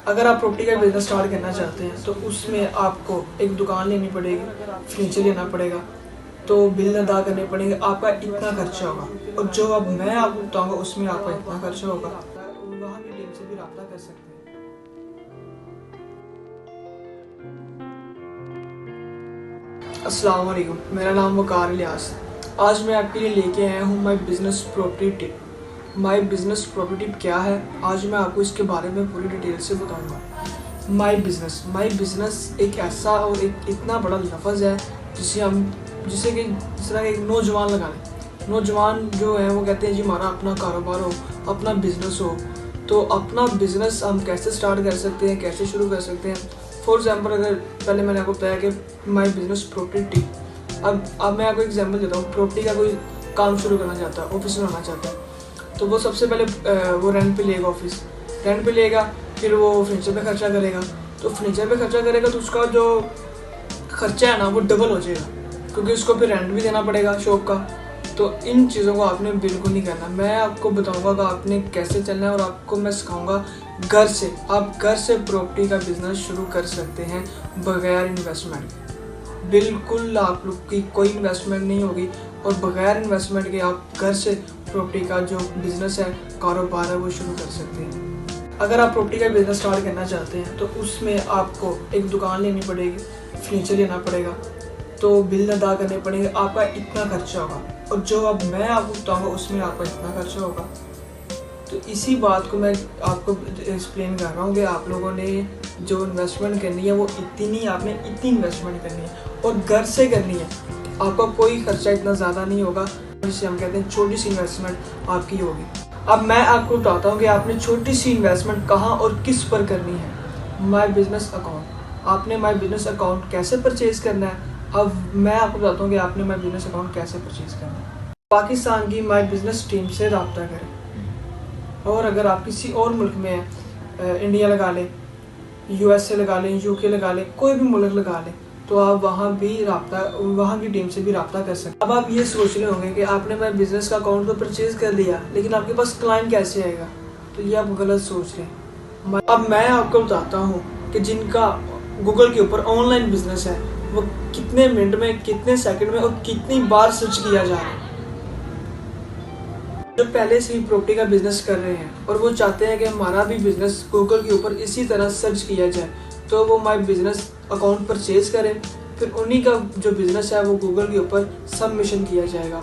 अगर आप प्रॉपर्टी का बिजनेस स्टार्ट करना चाहते हैं तो उसमें आपको एक दुकान लेनी पड़ेगी, फर्नीचर लेना पड़ेगा, तो बिल अदा करने पड़ेंगे, आपका इतना खर्चा होगा। और जो अब मैं आपको बताऊंगा उसमें आपका इतना खर्चा होगा। वहाँ की टीम से भी रब्ता कर सकते हैं। अस्सलाम वालेकुम, मेरा नाम वकार इलियास। आज मैं आपके लिए लेके आया हूँ माई बिज़नेस प्रॉपर्टी टिप। माई बिज़नेस प्रॉपर्टी टिप क्या है, आज मैं आपको इसके बारे में पूरी डिटेल से बताऊँगा। माई बिज़नेस एक ऐसा और एक इतना बड़ा लफ्ज़ है जिसे कि जिस तरह एक नौजवान लगा लें। नौजवान जो है वो कहते हैं जी हमारा अपना कारोबार हो, अपना बिज़नेस हो। तो अपना बिज़नेस हम कैसे स्टार्ट कर सकते हैं, कैसे शुरू कर सकते हैं। फॉर एग्ज़ाम्पल, अगर पहले मैंने आपको बताया कि माई बिज़नेस प्रॉपर्टी टिप, अब मैं आपको एग्जांपल देता हूँ। प्रॉपर्टी का कोई काम शुरू करना चाहता है, ऑफिस बनाना चाहता है, तो वो सबसे पहले वो रेंट पे लेगा, ऑफिस रेंट पे लेगा, फिर वो फर्नीचर पे खर्चा करेगा। तो फर्नीचर पे खर्चा करेगा तो उसका जो खर्चा है ना वो डबल हो जाएगा, क्योंकि उसको फिर रेंट भी देना पड़ेगा शॉप का। तो इन चीज़ों को आपने बिल्कुल नहीं करना। मैं आपको बताऊंगा कि आपने कैसे चलना है, और आपको मैं सिखाऊंगा घर से। आप घर से प्रॉपर्टी का बिजनेस शुरू कर सकते हैं बगैर इन्वेस्टमेंट। बिल्कुल आप लोग की कोई इन्वेस्टमेंट नहीं होगी, और बगैर इन्वेस्टमेंट के आप घर से प्रॉपर्टी का जो बिज़नेस है, कारोबार है, वो शुरू कर सकते हैं। अगर आप प्रॉपर्टी का बिज़नेस स्टार्ट करना चाहते हैं तो उसमें आपको एक दुकान लेनी पड़ेगी, फर्नीचर लेना पड़ेगा, तो बिल अदा करने पड़ेंगे, आपका इतना खर्चा होगा। और जो अब मैं आपको बताऊंगा उसमें आपका इतना खर्चा होगा। तो इसी बात को मैं आपको एक्सप्लेन कर रहा हूँ कि आप लोगों ने जो इन्वेस्टमेंट करनी है वो इतनी आपने इतनी इन्वेस्टमेंट करनी है, और घर से करनी है। आपका कोई खर्चा इतना ज़्यादा नहीं होगा, जिसे हम कहते हैं छोटी सी इन्वेस्टमेंट आपकी होगी। अब मैं आपको बताता हूँ कि आपने छोटी सी इन्वेस्टमेंट कहाँ और किस पर करनी है। माई बिज़नेस अकाउंट। आपने माई बिज़नेस अकाउंट कैसे परचेज करना है, अब मैं आपको बताता हूँ कि आपने माई बिज़नेस अकाउंट कैसे परचेज करना है। पाकिस्तान की माई बिज़नेस टीम से रब्ता करें, और अगर आप किसी और मुल्क में हैं, इंडिया लगा लें, USA लगा लें, UK लगा लें, कोई भी मुल्क लगा लें, तो आप वहाँ की टीम से भी रब्ता कर सकते हैं। अब आप ये सोच रहे होंगे कि आपने माई बिज़नेस का अकाउंट तो परचेज कर लिया, लेकिन आपके पास क्लाइंट कैसे आएगा, तो ये आप गलत सोच रहे हैं। अब मैं आपको बताता हूँ कि जिनका गूगल के ऊपर ऑनलाइन बिजनेस है, वो कितने मिनट में, कितने सेकंड में और कितनी बार सर्च किया जा रहा है। जो पहले से ही प्रॉपर्टी का बिजनेस कर रहे हैं और वो चाहते हैं कि हमारा भी बिजनेस गूगल के ऊपर इसी तरह सर्च किया जाए, तो वो माई बिजनेस अकाउंट परचेज करें, फिर उन्हीं का जो बिजनेस है वो गूगल के ऊपर सबमिशन किया जाएगा।